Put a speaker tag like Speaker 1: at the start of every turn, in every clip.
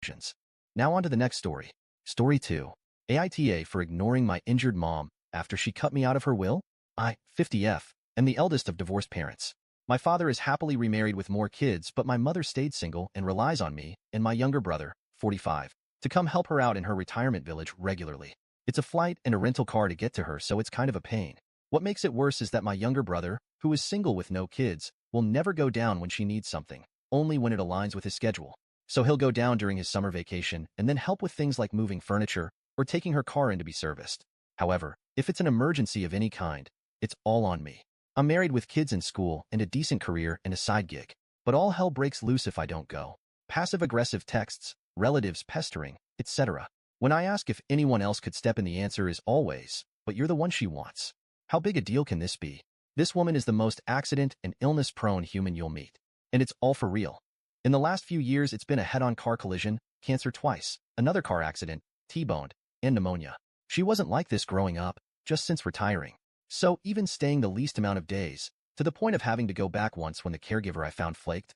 Speaker 1: conclusions. Now on to the next story. Story 2. AITA for ignoring my injured mom after she cut me out of her will? I, 50F, am the eldest of divorced parents. My father is happily remarried with more kids, but my mother stayed single and relies on me and my younger brother, 45, to come help her out in her retirement village regularly. It's a flight and a rental car to get to her, so it's kind of a pain. What makes it worse is that my younger brother, who is single with no kids, will never go down when she needs something, only when it aligns with his schedule. So he'll go down during his summer vacation and then help with things like moving furniture or taking her car in to be serviced. However, if it's an emergency of any kind, it's all on me. I'm married with kids in school and a decent career and a side gig, but all hell breaks loose if I don't go. Passive-aggressive texts, relatives pestering, etc. When I ask if anyone else could step in, the answer is always, but you're the one she wants. How big a deal can this be? This woman is the most accident and illness-prone human you'll meet. And it's all for real. In the last few years, it's been a head-on car collision, cancer twice, another car accident, T-boned, and pneumonia. She wasn't like this growing up, just since retiring. So even staying the least amount of days, to the point of having to go back once when the caregiver I found flaked.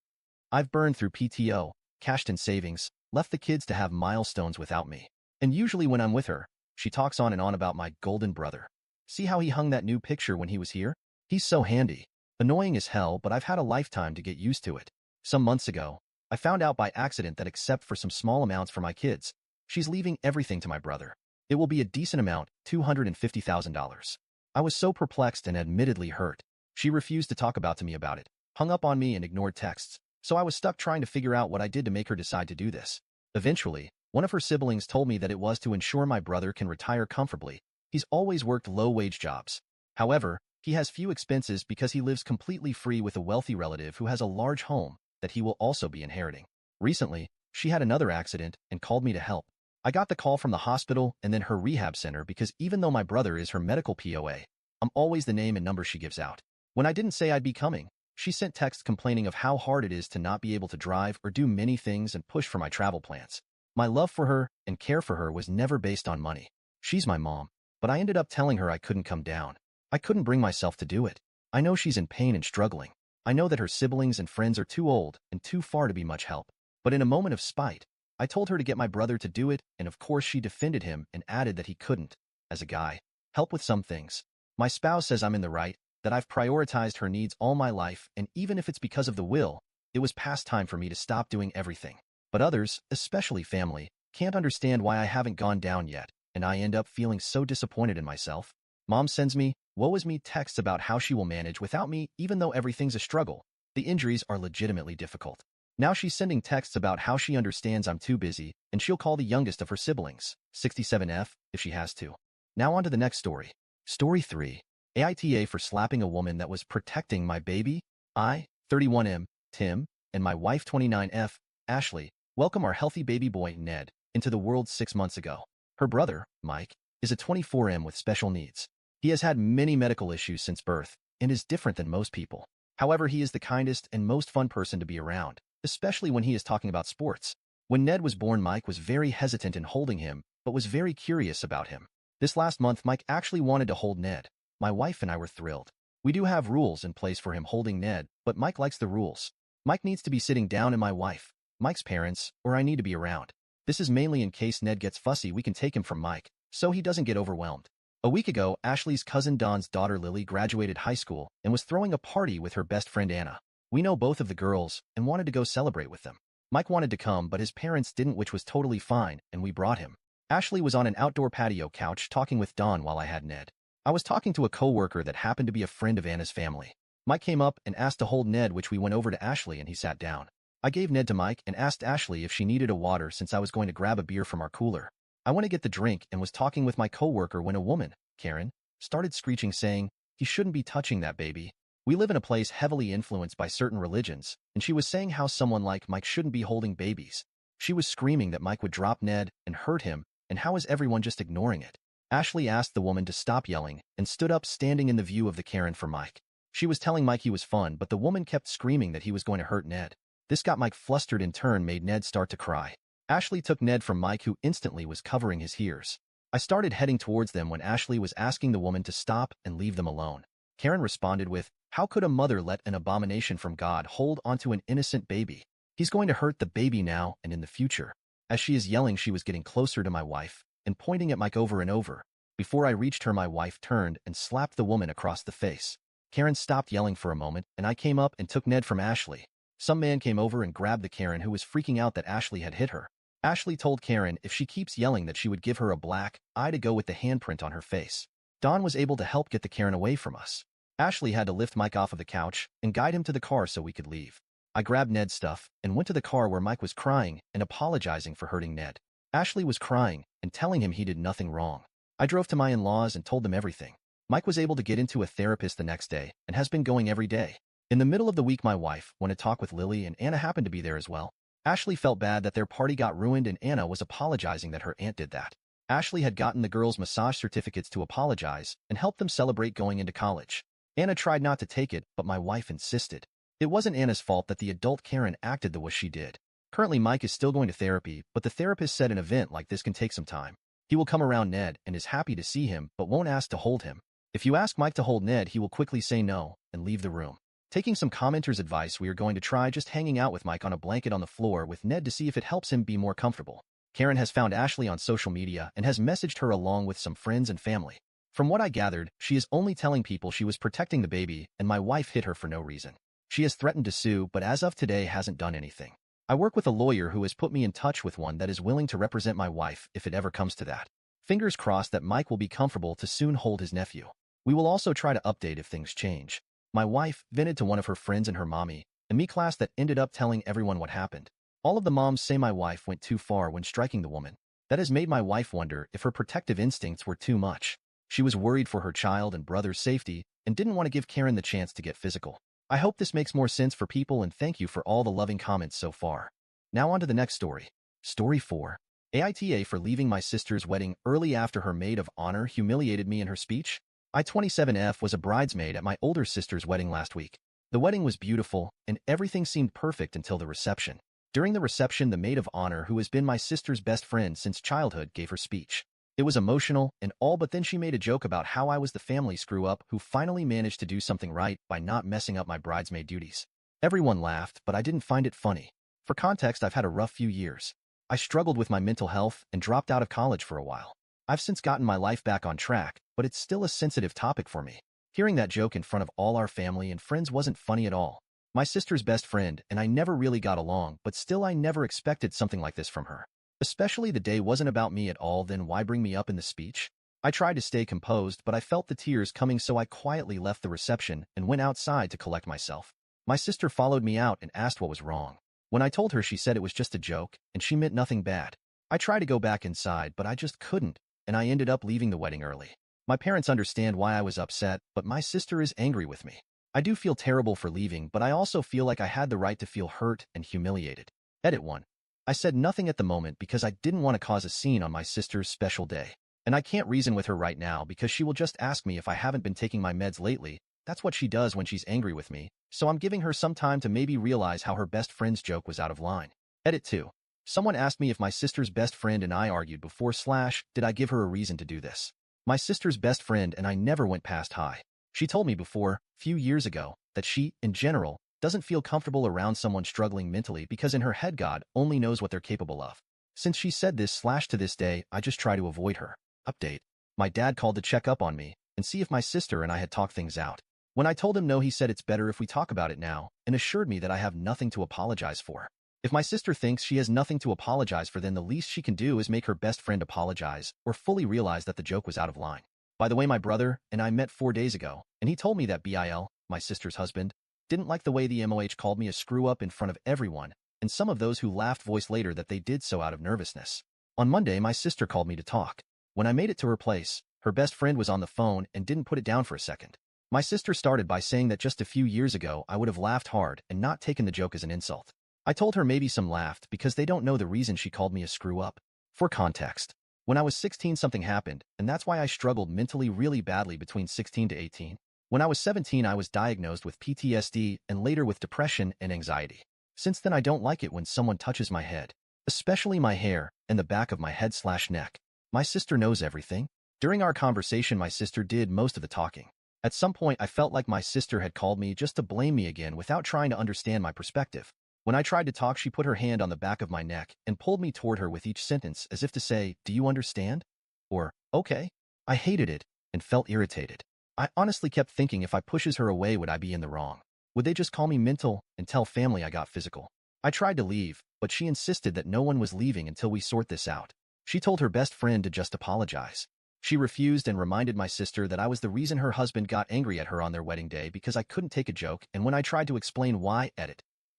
Speaker 1: I've burned through PTO, cashed in savings, left the kids to have milestones without me. And usually when I'm with her, she talks on and on about my golden brother. See how he hung that new picture when he was here? He's so handy. Annoying as hell, but I've had a lifetime to get used to it. Some months ago, I found out by accident that except for some small amounts for my kids, she's leaving everything to my brother. It will be a decent amount, $250,000. I was so perplexed and admittedly hurt. She refused to talk to me about it, hung up on me and ignored texts, so I was stuck trying to figure out what I did to make her decide to do this. Eventually, one of her siblings told me that it was to ensure my brother can retire comfortably. He's always worked low-wage jobs. However, he has few expenses because he lives completely free with a wealthy relative who has a large home that he will also be inheriting. Recently, she had another accident and called me to help. I got the call from the hospital and then her rehab center because even though my brother is her medical POA, I'm always the name and number she gives out. When I didn't say I'd be coming, she sent texts complaining of how hard it is to not be able to drive or do many things and push for my travel plans. My love for her and care for her was never based on money. She's my mom, but I ended up telling her I couldn't come down. I couldn't bring myself to do it. I know she's in pain and struggling. I know that her siblings and friends are too old and too far to be much help. But in a moment of spite, I told her to get my brother to do it, and of course she defended him and added that he couldn't, as a guy, help with some things. My spouse says I'm in the right, that I've prioritized her needs all my life, and even if it's because of the will, it was past time for me to stop doing everything. But others, especially family, can't understand why I haven't gone down yet, and I end up feeling so disappointed in myself. Mom sends me, woe is me texts about how she will manage without me even though everything's a struggle. The injuries are legitimately difficult. Now she's sending texts about how she understands I'm too busy, and she'll call the youngest of her siblings, 67F, if she has to. Now on to the next story. Story 3. AITA for slapping a woman that was protecting my baby. I, 31M, Tim, and my wife 29F, Ashley, welcome our healthy baby boy, Ned, into the world 6 months ago. Her brother, Mike, is a 24M with special needs. He has had many medical issues since birth and is different than most people. However, he is the kindest and most fun person to be around, especially when he is talking about sports. When Ned was born, Mike was very hesitant in holding him, but was very curious about him. This last month, Mike actually wanted to hold Ned. My wife and I were thrilled. We do have rules in place for him holding Ned, but Mike likes the rules. Mike needs to be sitting down and my wife, Mike's parents, or I need to be around. This is mainly in case Ned gets fussy, we can take him from Mike, so he doesn't get overwhelmed. A week ago, Ashley's cousin Don's daughter Lily graduated high school and was throwing a party with her best friend Anna. We know both of the girls and wanted to go celebrate with them. Mike wanted to come, but his parents didn't, which was totally fine, and we brought him. Ashley was on an outdoor patio couch talking with Don while I had Ned. I was talking to a coworker that happened to be a friend of Anna's family. Mike came up and asked to hold Ned, which we went over to Ashley and he sat down. I gave Ned to Mike and asked Ashley if she needed a water since I was going to grab a beer from our cooler. I went to get the drink and was talking with my coworker when a woman, Karen, started screeching saying, "He shouldn't be touching that baby." We live in a place heavily influenced by certain religions, and she was saying how someone like Mike shouldn't be holding babies. She was screaming that Mike would drop Ned and hurt him, and how is everyone just ignoring it? Ashley asked the woman to stop yelling and stood up standing in the view of the Karen for Mike. She was telling Mike he was fun, but the woman kept screaming that he was going to hurt Ned. This got Mike flustered, in turn made Ned start to cry. Ashley took Ned from Mike, who instantly was covering his ears. I started heading towards them when Ashley was asking the woman to stop and leave them alone. Karen responded with, "How could a mother let an abomination from God hold onto an innocent baby? He's going to hurt the baby now and in the future." As she is yelling, she was getting closer to my wife and pointing at Mike over and over. Before I reached her, my wife turned and slapped the woman across the face. Karen stopped yelling for a moment, and I came up and took Ned from Ashley. Some man came over and grabbed the Karen who was freaking out that Ashley had hit her. Ashley told Karen if she keeps yelling that she would give her a black eye to go with the handprint on her face. Don was able to help get the Karen away from us. Ashley had to lift Mike off of the couch and guide him to the car so we could leave. I grabbed Ned's stuff and went to the car where Mike was crying and apologizing for hurting Ned. Ashley was crying and telling him he did nothing wrong. I drove to my in-laws and told them everything. Mike was able to get into a therapist the next day and has been going every day. In the middle of the week, my wife went to talk with Lily, and Anna happened to be there as well. Ashley felt bad that their party got ruined, and Anna was apologizing that her aunt did that. Ashley had gotten the girls' massage certificates to apologize and help them celebrate going into college. Anna tried not to take it, but my wife insisted. It wasn't Anna's fault that the adult Karen acted the way she did. Currently, Mike is still going to therapy, but the therapist said an event like this can take some time. He will come around Ned and is happy to see him, but won't ask to hold him. If you ask Mike to hold Ned, he will quickly say no and leave the room. Taking some commenters' advice, we are going to try just hanging out with Mike on a blanket on the floor with Ned to see if it helps him be more comfortable. Karen has found Ashley on social media and has messaged her along with some friends and family. From what I gathered, she is only telling people she was protecting the baby and my wife hit her for no reason. She has threatened to sue, but as of today hasn't done anything. I work with a lawyer who has put me in touch with one that is willing to represent my wife if it ever comes to that. Fingers crossed that Mike will be comfortable to soon hold his nephew. We will also try to update if things change. My wife vented to one of her friends and her mommy, and me class that ended up telling everyone what happened. All of the moms say my wife went too far when striking the woman. That has made my wife wonder if her protective instincts were too much. She was worried for her child and brother's safety and didn't want to give Karen the chance to get physical. I hope this makes more sense for people, and thank you for all the loving comments so far. Now on to the next story. Story 4. AITA for leaving my sister's wedding early after her maid of honor humiliated me in her speech. I 27F was a bridesmaid at my older sister's wedding last week. The wedding was beautiful, and everything seemed perfect until the reception. During the reception, the maid of honor, who has been my sister's best friend since childhood, gave her speech. It was emotional and all, but then she made a joke about how I was the family screw-up who finally managed to do something right by not messing up my bridesmaid duties. Everyone laughed, but I didn't find it funny. For context, I've had a rough few years. I struggled with my mental health and dropped out of college for a while. I've since gotten my life back on track, but it's still a sensitive topic for me. Hearing that joke in front of all our family and friends wasn't funny at all. My sister's best friend and I never really got along, but still I never expected something like this from her. Especially the day wasn't about me at all, then why bring me up in the speech? I tried to stay composed, but I felt the tears coming, so I quietly left the reception and went outside to collect myself. My sister followed me out and asked what was wrong. When I told her, she said it was just a joke and she meant nothing bad. I tried to go back inside, but I just couldn't, and I ended up leaving the wedding early. My parents understand why I was upset, but my sister is angry with me. I do feel terrible for leaving, but I also feel like I had the right to feel hurt and humiliated. Edit 1. I said nothing at the moment because I didn't want to cause a scene on my sister's special day. And I can't reason with her right now because she will just ask me if I haven't been taking my meds lately. That's what she does when she's angry with me, so I'm giving her some time to maybe realize how her best friend's joke was out of line. Edit 2. Someone asked me if my sister's best friend and I argued before / did I give her a reason to do this. My sister's best friend and I never went past high. She told me before, few years ago, that she, in general, doesn't feel comfortable around someone struggling mentally because in her head God only knows what they're capable of. Since she said this / to this day, I just try to avoid her. Update. My dad called to check up on me and see if my sister and I had talked things out. When I told him no, he said it's better if we talk about it now and assured me that I have nothing to apologize for. If my sister thinks she has nothing to apologize for, then the least she can do is make her best friend apologize or fully realize that the joke was out of line. By the way, my brother and I met 4 days ago, and he told me that Bill, my sister's husband, didn't like the way the MOH called me a screw-up in front of everyone, and some of those who laughed voiced later that they did so out of nervousness. On Monday, my sister called me to talk. When I made it to her place, her best friend was on the phone and didn't put it down for a second. My sister started by saying that just a few years ago I would have laughed hard and not taken the joke as an insult. I told her maybe some laughed because they don't know the reason she called me a screw-up. For context, when I was 16 something happened, and that's why I struggled mentally really badly between 16 to 18. When I was 17, I was diagnosed with PTSD and later with depression and anxiety. Since then, I don't like it when someone touches my head, especially my hair and the back of my head / neck. My sister knows everything. During our conversation, my sister did most of the talking. At some point, I felt like my sister had called me just to blame me again without trying to understand my perspective. When I tried to talk, she put her hand on the back of my neck and pulled me toward her with each sentence as if to say, "Do you understand?" Or, "Okay." I hated it and felt irritated. I honestly kept thinking, if I pushes her away, would I be in the wrong? Would they just call me mental and tell family I got physical? I tried to leave, but she insisted that no one was leaving until we sort this out. She told her best friend to just apologize. She refused and reminded my sister that I was the reason her husband got angry at her on their wedding day because I couldn't take a joke, and when I tried to explain why,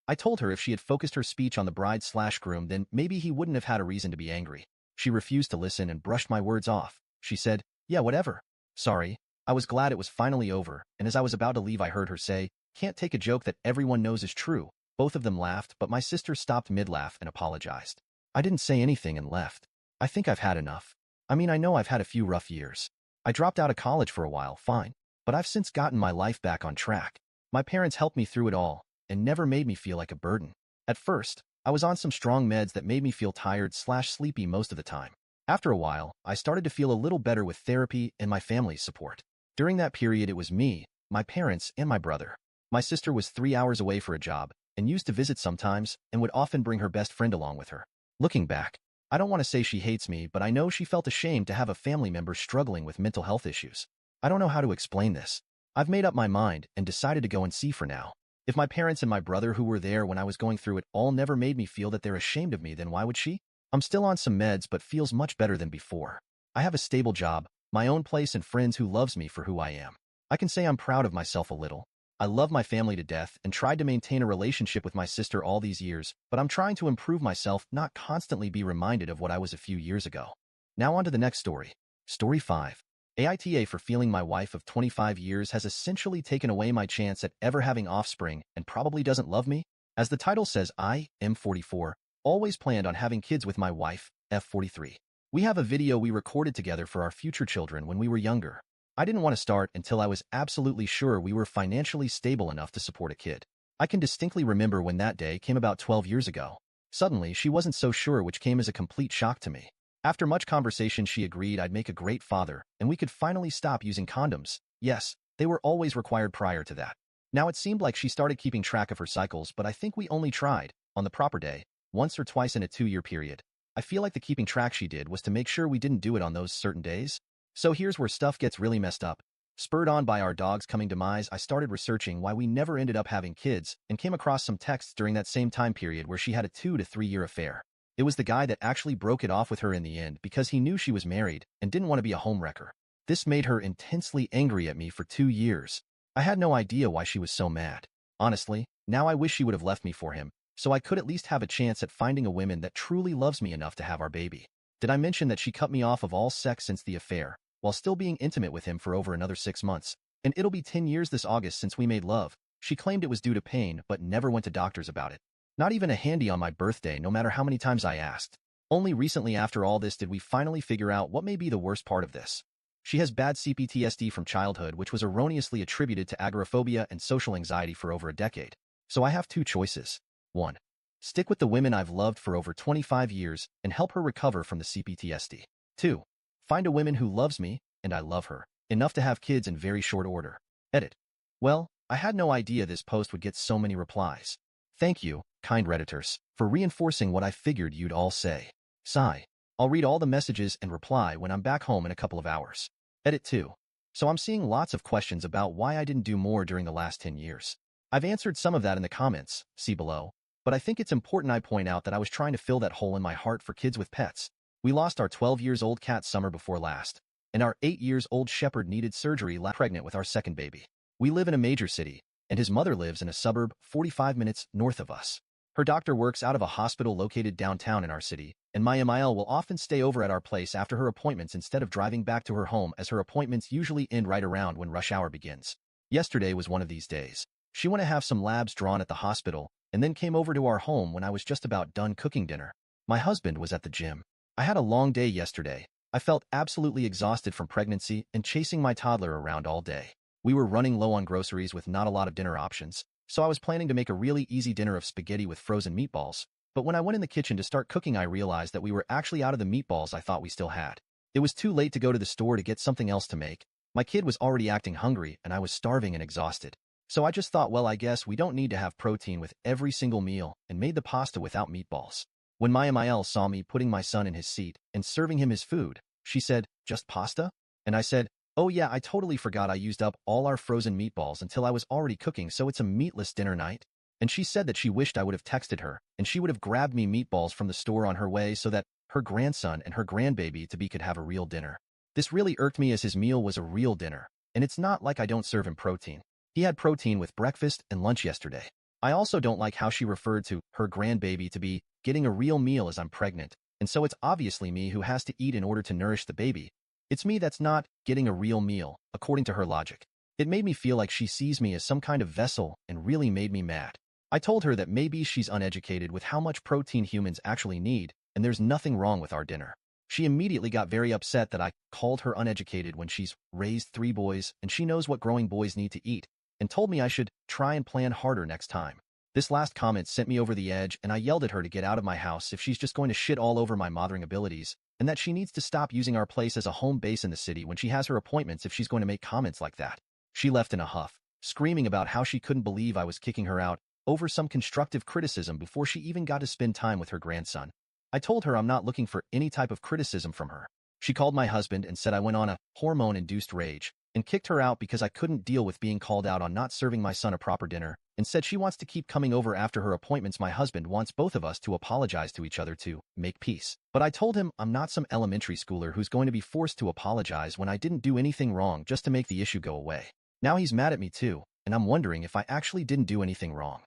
Speaker 1: I told her if she had focused her speech on the bride/groom, then maybe he wouldn't have had a reason to be angry. She refused to listen and brushed my words off. She said, "Yeah, whatever. Sorry." I was glad it was finally over, and as I was about to leave, I heard her say, "Can't take a joke that everyone knows is true." Both of them laughed, but my sister stopped mid-laugh and apologized. I didn't say anything and left. I think I've had enough. I know I've had a few rough years. I dropped out of college for a while, fine, but I've since gotten my life back on track. My parents helped me through it all and never made me feel like a burden. At first, I was on some strong meds that made me feel tired/sleepy most of the time. After a while, I started to feel a little better with therapy and my family's support. During that period, it was me, my parents, and my brother. My sister was 3 hours away for a job and used to visit sometimes and would often bring her best friend along with her. Looking back, I don't want to say she hates me, but I know she felt ashamed to have a family member struggling with mental health issues. I don't know how to explain this. I've made up my mind and decided to go and see for now. If my parents and my brother, who were there when I was going through it all, never made me feel that they're ashamed of me, then why would she? I'm still on some meds but feels much better than before. I have a stable job, my own place, and friends who loves me for who I am. I can say I'm proud of myself a little. I love my family to death and tried to maintain a relationship with my sister all these years, but I'm trying to improve myself, not constantly be reminded of what I was a few years ago. Now on to the next story. Story 5. AITA for feeling my wife of 25 years has essentially taken away my chance at ever having offspring and probably doesn't love me. As the title says, I am 44, always planned on having kids with my wife, F43. We have a video we recorded together for our future children when we were younger. I didn't want to start until I was absolutely sure we were financially stable enough to support a kid. I can distinctly remember when that day came about 12 years ago. Suddenly, she wasn't so sure, which came as a complete shock to me. After much conversation, she agreed I'd make a great father, and we could finally stop using condoms. Yes, they were always required prior to that. Now it seemed like she started keeping track of her cycles, but I think we only tried, on the proper day, once or twice in a 2-year period. I feel like the keeping track she did was to make sure we didn't do it on those certain days. So here's where stuff gets really messed up. Spurred on by our dog's coming demise, I started researching why we never ended up having kids and came across some texts during that same time period where she had a 2 to 3 year affair. It was the guy that actually broke it off with her in the end because he knew she was married and didn't want to be a homewrecker. This made her intensely angry at me for 2 years. I had no idea why she was so mad. Honestly, now I wish she would have left me for him, so I could at least have a chance at finding a woman that truly loves me enough to have our baby. Did I mention that she cut me off of all sex since the affair, while still being intimate with him for over another 6 months? And it'll be 10 years this August since we made love. She claimed it was due to pain, but never went to doctors about it. Not even a handy on my birthday, no matter how many times I asked. Only recently after all this did we finally figure out what may be the worst part of this. She has bad CPTSD from childhood, which was erroneously attributed to agoraphobia and social anxiety for over a decade. So I have 2 choices. 1. Stick with the women I've loved for over 25 years and help her recover from the CPTSD. 2. Find a woman who loves me, and I love her, enough to have kids in very short order. Edit. Well, I had no idea this post would get so many replies. Thank you, kind Redditors, for reinforcing what I figured you'd all say. Sigh. I'll read all the messages and reply when I'm back home in a couple of hours. Edit 2. So I'm seeing lots of questions about why I didn't do more during the last 10 years. I've answered some of that in the comments, see below, but I think it's important I point out that I was trying to fill that hole in my heart for kids with pets. We lost our 12-year-old cat summer before last, and our 8-year-old shepherd needed surgery pregnant with our second baby. We live in a major city, and his mother lives in a suburb 45 minutes north of us. Her doctor works out of a hospital located downtown in our city, and my MIL will often stay over at our place after her appointments instead of driving back to her home, as her appointments usually end right around when rush hour begins. Yesterday was one of these days. She went to have some labs drawn at the hospital, and then came over to our home when I was just about done cooking dinner. My husband was at the gym. I had a long day yesterday. I felt absolutely exhausted from pregnancy and chasing my toddler around all day. We were running low on groceries with not a lot of dinner options, so I was planning to make a really easy dinner of spaghetti with frozen meatballs. But when I went in the kitchen to start cooking, I realized that we were actually out of the meatballs I thought we still had. It was too late to go to the store to get something else to make. My kid was already acting hungry, and I was starving and exhausted. So I just thought, well, I guess we don't need to have protein with every single meal and made the pasta without meatballs. When Maya Mael saw me putting my son in his seat and serving him his food, she said, "Just pasta?" And I said, "Oh yeah, I totally forgot I used up all our frozen meatballs until I was already cooking, so it's a meatless dinner night." And she said that she wished I would have texted her, and she would have grabbed me meatballs from the store on her way so that her grandson and her grandbaby-to-be could have a real dinner. This really irked me as his meal was a real dinner, and it's not like I don't serve him protein. He had protein with breakfast and lunch yesterday. I also don't like how she referred to her grandbaby-to-be getting a real meal as I'm pregnant, and so it's obviously me who has to eat in order to nourish the baby. It's me that's not getting a real meal, according to her logic. It made me feel like she sees me as some kind of vessel and really made me mad. I told her that maybe she's uneducated with how much protein humans actually need, and there's nothing wrong with our dinner. She immediately got very upset that I called her uneducated when she's raised 3 boys and she knows what growing boys need to eat, and told me I should try and plan harder next time. This last comment sent me over the edge, and I yelled at her to get out of my house if she's just going to shit all over my mothering abilities, and that she needs to stop using our place as a home base in the city when she has her appointments if she's going to make comments like that. She left in a huff, screaming about how she couldn't believe I was kicking her out over some constructive criticism before she even got to spend time with her grandson. I told her I'm not looking for any type of criticism from her. She called my husband and said I went on a hormone-induced rage, and kicked her out because I couldn't deal with being called out on not serving my son a proper dinner, and said she wants to keep coming over after her appointments. My husband wants both of us to apologize to each other to make peace. But I told him I'm not some elementary schooler who's going to be forced to apologize when I didn't do anything wrong just to make the issue go away. Now he's mad at me too, and I'm wondering if I actually didn't do anything wrong.